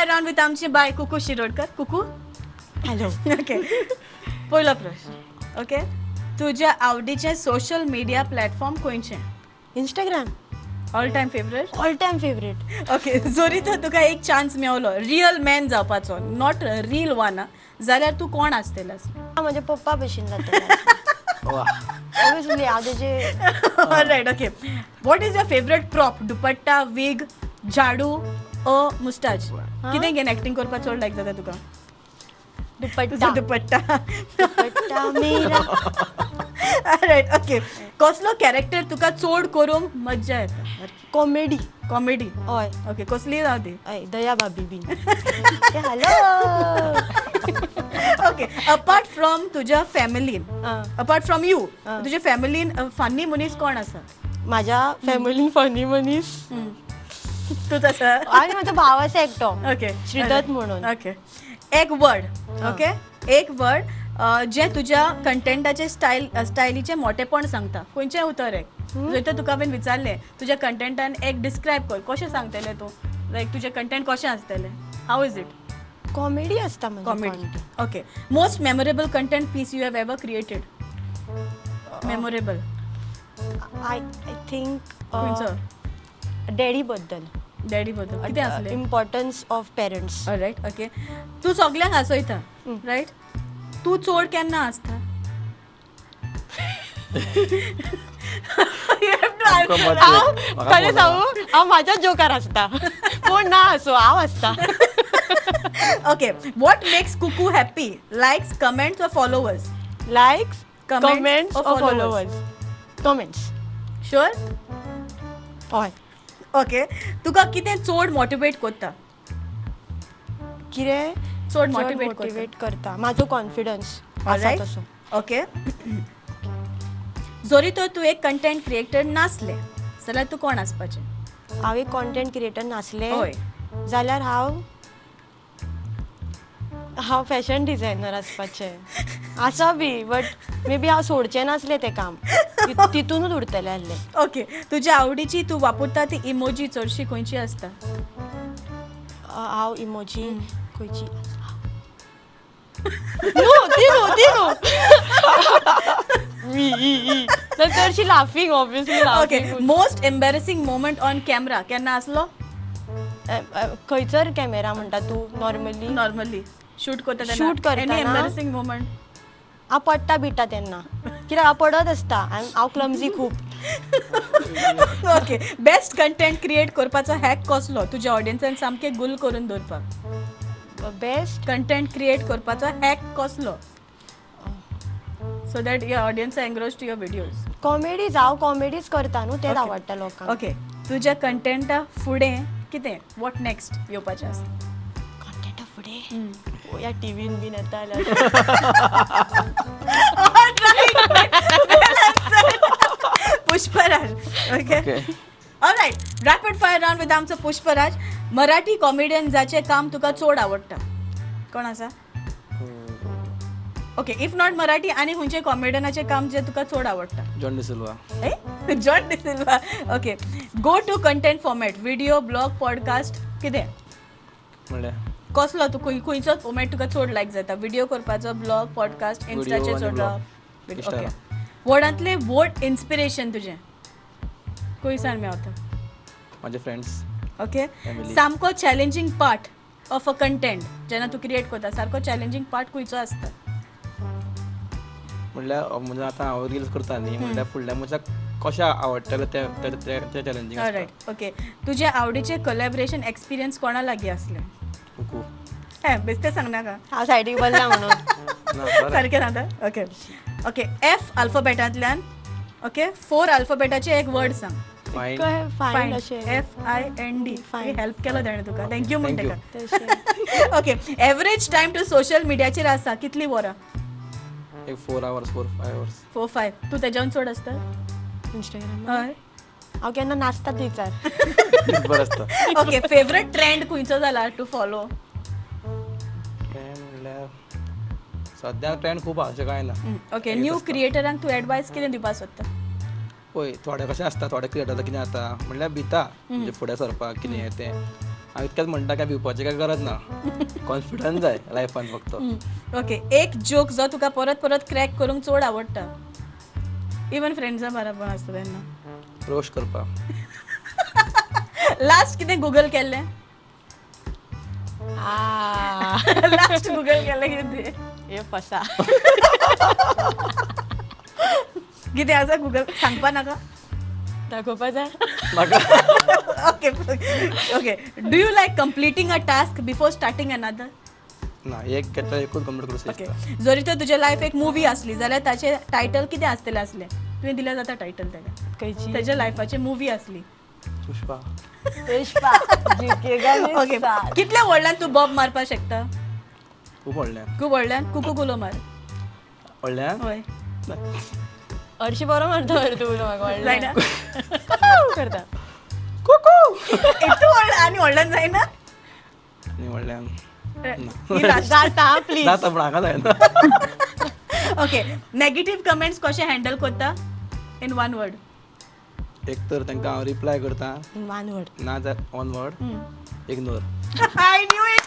Fire round with आमची bye कुकू शिरोडकर. कुकू हॅलो. ओके. पहिला प्रश्न. ओके. तुझ्या आवडीचे सोशल मीडिया प्लॅटफॉर्म खंयचे? Instagram all time favourite. All time favourite. Okay. जरी तर तुका एक चान्स मेवलो रियल मॅन जावपाचो, नॉट रील वन, जाल्यार तू कोण आसतलें? म्हणजे पप्पा भशेन जाता ऑब्वियसली हांव तेजे. Right. Okay. What is your favourite prop? Dupatta, wig, झाडू, मुस्टाच? कितें घेवन एक्टिंग करपाक चड लायक जाता तुका? दुपट्टा. दुपट्टा. दुपट्टा मेरा. रायट. ओके. कसलो कॅरेक्टर तुका चड करूंक मज्जा येता? कॉमेडी. कॉमेडी. हय. ओके. कसली जाव ती? हय दया भाभी बीन. हॅलो. ओके. अपार्ट फ्रॉम तुझ्या फॅमिलीन, अपार्ट फ्रॉम यू, तुझ्या फॅमिलीन फनी मनीस कोण आसा? माझ्या फॅमिलीन फनी मनीस तू तसा? आणि माझा भाव आसा एकटो. ओके. श्रीदत्त म्हणून. ओके. एक वर्ड. ओके. एक वर्ड जे तुझ्या कंटेंटाचे स्टायलीचे मोठेपण सांगता. खंयचें उतर एक जर तर तुका हांवें विचारलें तुज्या कंटेंटान एक डिस्क्रायब कर, कशें सांगतलें तूं? लायक तुजें कंटेंट कशें आसतलें? How is it? कॉमेडी असता म्हणजे. Comedy. Okay. Most memorable content piece you have ever created? Memorable I think खंयचो? डॅडी बद्दल. डॅडी बद्दल कितें आसलें? Importance of parents. Right. Okay. तूं सगल्यांक हांसयता, रायट? तूं चड केन्ना हांसता? खरें सांगू हांव म्हाज्याच जोकार आसता. कोण ना असो हांव आसता. ओके. व्हॉट मेक्स कुकू happy? Likes, comments or followers? Likes, Comments comments or or followers? followers? Comments. Sure? हय. ओके. तुका कितें चड मोटिवेट करता? कितें चड मोटिवेट मोटिवेट करता म्हाजो कॉन्फिडन्स आसा Alright. तसो. ओके. जरी तर तूं एक कंटेंट क्रिएटर नासलें जाल्यार तूं कोण आसपाचें? हांव एक कॉन्टेंट क्रिएटर नासलें हय. जाल्यार हांव फॅशन डिझायनर आसपाचें आसा बी, बट मे बी हांव सोडचें नासलें तें काम. तितूनूच उरतलें आसलें. ओके. तुज्या आवडीची तूं वापरता ती इमोजी चडशी खंयची आसता? हांव इमोजी खंयची ती न्हू चडशी laughing obviously. Okay. Most embarrassing moment on camera केन्ना आसलो? खंयसर कॅमेरा म्हणटा तूं? नॉर्मली नॉर्मली शूट करता तेन्ना? Shoot करतना? Any embarrassing moment? हांव पडटा बिडटा तेन्ना कित्याक हांव पडत आसता. हांव क्लमजी खूब. ओके. बेस्ट कंटेंट क्रिएट करपाचो हॅक कसलो तुज्या ऑडियन्सान सामकें गुल करून दवरपाक? बेस्ट कंटेंट क्रिएट करपाचो हॅक कसलो so that your audience are engrossed to your videos? Comedies. हांव कॉमेडीज करता न्हू, तेच आवडटा लोकांक. ओके. तुज्या कंटेंटा फुडें कितें? वॉट नेक्स्ट येवपाचें आसा? कॉन्टेंटा फुडें या टीव्हीन बीन येता जाल्यार. Pushparaj. Okay. Alright. Rapid fire round with आमचो पुष्पराज. मराठी कॉमेडियन जाचें काम तुका चड आवडटा कोण आसा? ओके. इफ नॉट मराठी आनी खंयचे कॉमेडियनाचें काम जें तुका चड आवडटा? John D'Silva. John D'Silva. Okay. Go to content format? Video, blog, podcast कितें? म्हणल्यार कसलो तूं खंयचो फॉर्मॅट तुका चड लायक जाता? व्हिडिओ करपाचो, ब्लॉग, पॉडकास्ट, इन्स्टाचेर Video चड? आणि blog. ओके. व्हडांतलें व्हड इन्स्पिरेशन तुजें खंयसान मेवता? माझे फ्रेंड्स. ओके. Family. सामको challenging part of a content जेन्ना तूं क्रिएट करता सारको चॅलेंजींग पार्ट खंयचो आसता? म्हणल्यार म्हणजे आतां हांव रिल्स करता न्ही, म्हणल्यार फुडल्या मनशाक कशें आवडटलें तें चॅलेंजींग आसता. रायट. ओके. तुजे आवडीचे कोलॅबरेशन एक्सपिरियन्स कोणा लागीं आसले? कुकू. बेश्टें सांगनाका. हांव सायडीक बसला म्हणून. ना, बरें. सारकें सांगता? ओके. ओके. एफ अल्फाबेटांतल्यान ओके 4 अल्फाबेटाचे एक वर्ड सांग. फायन. फायन अशें. FIND. Fine. हेल्प केलो ताणें तुका. थँक्यू म्हण Thank ताका. तशें. Okay. Average time to social मिडियाचेर आसा कितली वरां? एक 4 hours 4-5 hours. 4-5. तूं तेज्यान चड आसता? इंस्टाग्राम हय. हांव केन्ना नाचता थंयचार. बरें आसता. ओके. फेवरेट ट्रेंड खंयचो जाला टू फॉलो? ट्रेंड म्हणल्यार सद्या ट्रेंड खूब आहा अशें कांय ना. ओके. न्यू क्रिएटरांक तूं एडवायस कितें दिवपाक सोदता? पळय थोडे कशें आसता, थोडे क्रिएटर कितें जाता म्हणल्यार भिता म्हणजे फुडें सरपाक कितें हें तें. हांव इतकेंच म्हणटा काय भिवपाची काय गरज ना कॉन्फिडन्स जाय लायफान फक्त ओके एक जोक जो तुका परत परत क्रॅक करूंक चड आवडटा इवन फ्रेंड्सां बरोबर आसता तेन्ना रोश करपाक लास्ट कितें गुगल केल्लें आ, लास्ट गुगल केल्लें कितें हे फसा कितें आसा गुगल सांगपा नाका दाखोवपा जाय म्हाका okay okay do you like completing a task before starting another ना एक घेतला एकूच कंप्लीट करूं ओके शकता जरी तर तुजे लायफ एक मुवी असली जाल्यार ताचे टायटल कितें आसतलें असलें तुवें दिलें जाता टायटल ताका खंयची ताच्या लायफाची मुवी असली पुष्पा पुष्पा जिंकेगा मी ओके साथ. कितल्या व्हडल्यान तूं बॉब मारपाक शकता खूब व्हडल्यान खूब व्हडल्यान कुकू कुलो मार व्हडल्यान हय हरशी बरो मारता मरे तू म्हाका जायना व्हडल्यान करता इतू व्हडल्यान आनी व्हडल्यान जायना आनी व्हडल्यान ही last. जाता प्लीज जाता पूण हांगा जायना ओके नेगेटिव्ह कमेंट्स कशे हँडल करता इन वन वर्ड एक तर तांकां हांव रिप्लाय करता मानवड ना जाल्यार on word ignore I knew it